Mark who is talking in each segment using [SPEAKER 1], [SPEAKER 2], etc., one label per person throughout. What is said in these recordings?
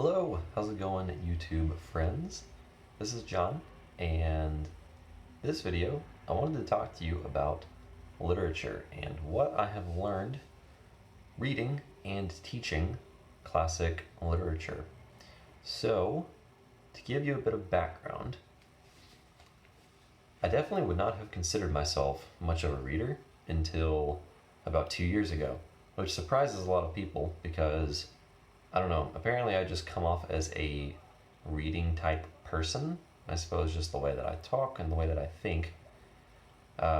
[SPEAKER 1] Hello, how's it going, YouTube friends? This is John, and this video I wanted to talk to you about literature and what I have learned reading and teaching classic literature. So, to give you a bit of background, I definitely would not have considered myself much of a reader until about 2 years ago, which surprises a lot of people because I don't know, apparently I just come off as a reading type person. I suppose just the way that I talk and the way that I think.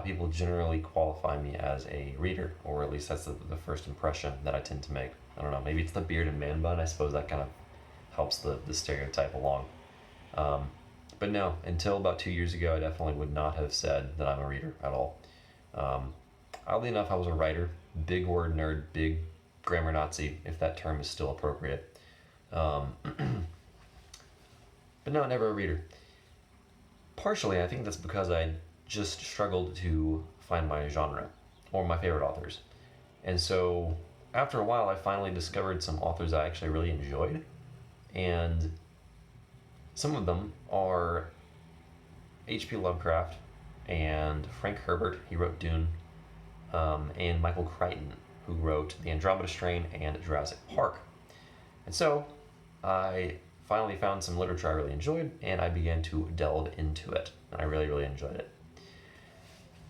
[SPEAKER 1] People generally qualify me as a reader, or at least that's the first impression that I tend to make. I don't know, maybe it's the beard and man bun. I suppose that kind of helps the stereotype along. But no, until about 2 years ago, I definitely would not have said that I'm a reader at all. Oddly enough, I was a writer, big word nerd, big grammar Nazi, if that term is still appropriate. But no, never a reader. Partially, I think that's because I just struggled to find my genre or my favorite authors. And so after a while, I finally discovered some authors I actually really enjoyed. And some of them are H.P. Lovecraft and Frank Herbert, he wrote Dune, and Michael Crichton, who wrote The Andromeda Strain and Jurassic Park. And so I finally found some literature I really enjoyed, and I began to delve into it, and I really, really enjoyed it.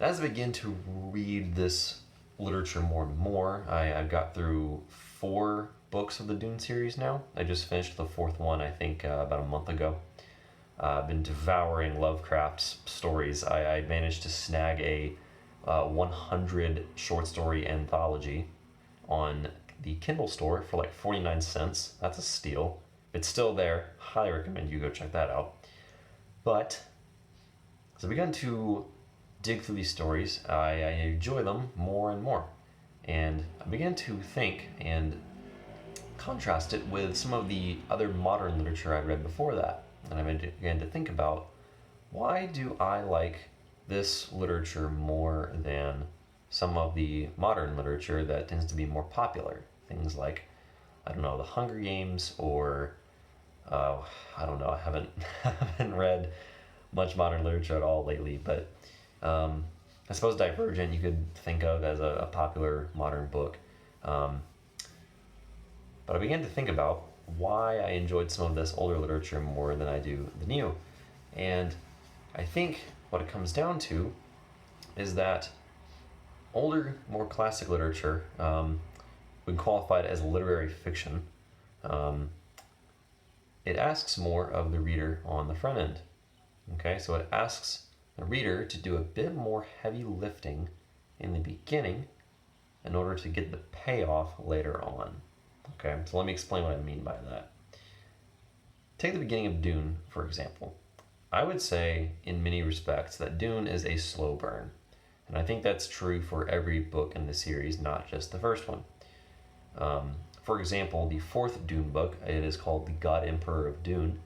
[SPEAKER 1] As I began to read this literature more and more, I've got through 4 books of the Dune series now. I just finished the 4th one, I think, about a month ago. I've been devouring Lovecraft's stories. I managed to snag a 100 short story anthology on the Kindle store for like 49 cents. That's a steal. If it's still there, highly recommend you go check that out. But as I began to dig through these stories, I enjoy them more and more. And I began to think and contrast it with some of the other modern literature I'd read before that. And I began to think about, why do I like this literature more than some of the modern literature that tends to be more popular? Things like, I don't know, The Hunger Games, or I don't know, I haven't haven't read much modern literature at all lately, but I suppose Divergent you could think of as a popular modern book. But I began to think about why I enjoyed some of this older literature more than I do the new. And I think what it comes down to is that older, more classic literature, when qualified as literary fiction, it asks more of the reader on the front end. Okay, so it asks the reader to do a bit more heavy lifting in the beginning in order to get the payoff later on. Okay, so let me explain what I mean by that. Take the beginning of Dune, for example. I would say, in many respects, that Dune is a slow burn. And I think that's true for every book in the series, not just the first one. For example, the 4th Dune book, it is called The God Emperor of Dune.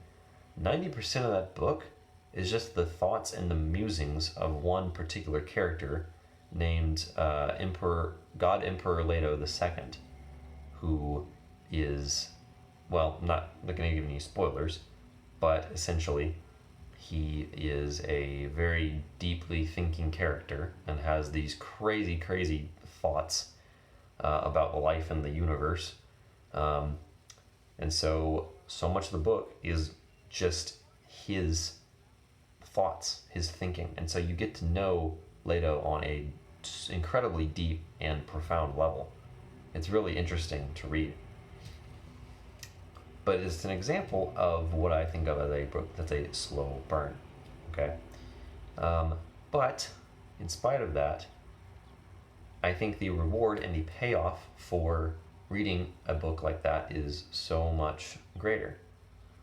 [SPEAKER 1] 90% of that book is just the thoughts and the musings of one particular character named God Emperor Leto II, who is, well, not going to give any spoilers, but essentially he is a very deeply thinking character and has these crazy, crazy thoughts about life and the universe. And so much of the book is just his thoughts, his thinking. And so you get to know Leto on a incredibly deep and profound level. It's really interesting to read. But it's an example of what I think of as a book that's a slow burn. Okay? But in spite of that, I think the reward and the payoff for reading a book like that is so much greater,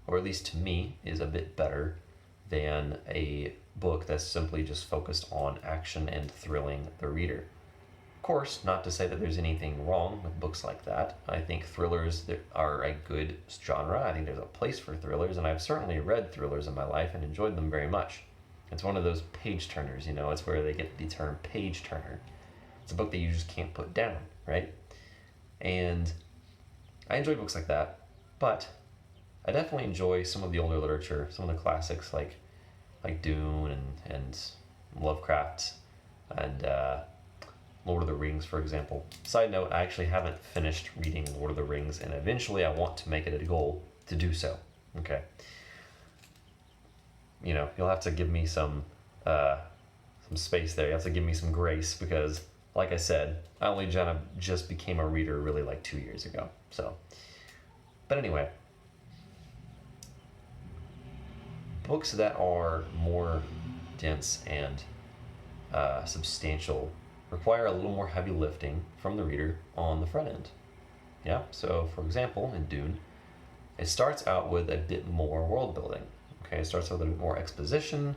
[SPEAKER 1] or at least to me is a bit better than a book that's simply just focused on action and thrilling the reader. Of course, not to say that there's anything wrong with books like that. I think thrillers are a good genre. I think there's a place for thrillers, and I've certainly read thrillers in my life and enjoyed them very much. It's one of those page turners, it's where they get the term page turner. It's a book that you just can't put down, right? And I enjoy books like that, but I definitely enjoy some of the older literature, some of the classics like Dune and Lovecraft and Lord of the Rings, for example. Side note, I actually haven't finished reading Lord of the Rings, and eventually I want to make it a goal to do so. Okay. You'll have to give me some space there. You have to give me some grace because, like I said, I only just became a reader really like 2 years ago. So, but anyway, books that are more dense and substantial require a little more heavy lifting from the reader on the front end. Yeah, so for example, in Dune, it starts out with a bit more world building. Okay, it starts with a bit more exposition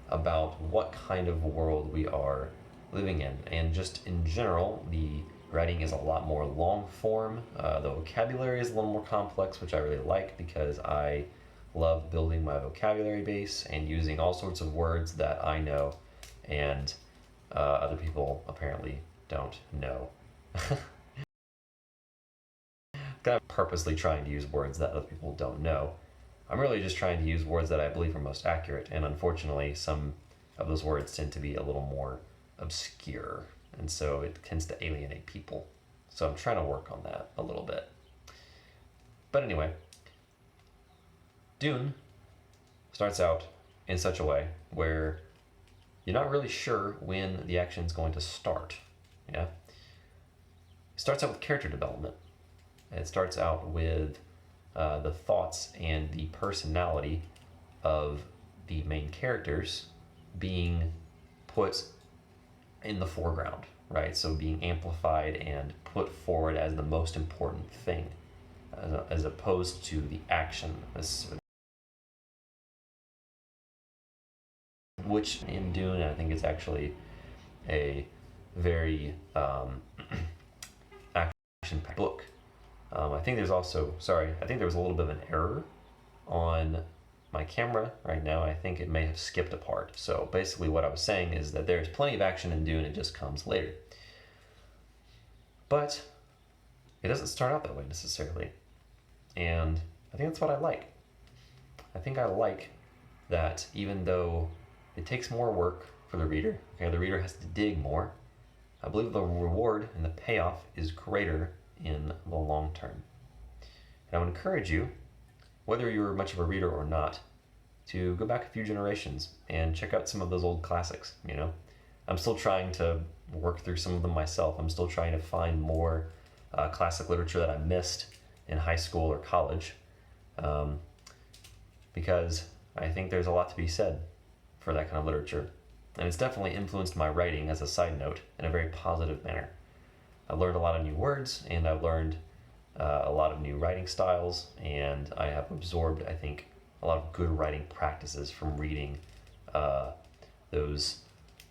[SPEAKER 1] about what kind of world we are living in. And just in general, the writing is a lot more long form. The vocabulary is a little more complex, which I really like because I love building my vocabulary base and using all sorts of words that I know and other people apparently don't know. Kind of purposely trying to use words that other people don't know. I'm really just trying to use words that I believe are most accurate, and unfortunately, some of those words tend to be a little more obscure, and so it tends to alienate people. So I'm trying to work on that a little bit. But anyway, Dune starts out in such a way where you're not really sure when the action is going to start. Yeah? It starts out with character development. It starts out with the thoughts and the personality of the main characters being put in the foreground, right? So being amplified and put forward as the most important thing, as opposed to the action, which in Dune, I think is actually a very action-packed book. I think there was a little bit of an error on my camera right now. I think it may have skipped a part. So basically what I was saying is that there's plenty of action in Dune, it just comes later. But it doesn't start out that way necessarily. And I think that's what I like. I think I like that even though it takes more work for the reader, okay, the reader has to dig more, I believe the reward and the payoff is greater in the long term. And I would encourage you, whether you're much of a reader or not, to go back a few generations and check out some of those old classics. I'm still trying to work through some of them myself. I'm still trying to find more classic literature that I missed in high school or college, because I think there's a lot to be said for that kind of literature. And it's definitely influenced my writing, as a side note, in a very positive manner. I've learned a lot of new words, and I've learned a lot of new writing styles, and I have absorbed, I think, a lot of good writing practices from reading those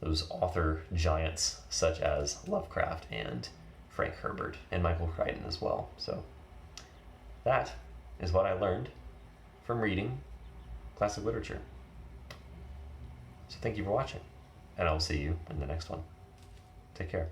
[SPEAKER 1] author giants such as Lovecraft and Frank Herbert and Michael Crichton as well. So that is what I learned from reading classic literature. So thank you for watching, and I will see you in the next one. Take care.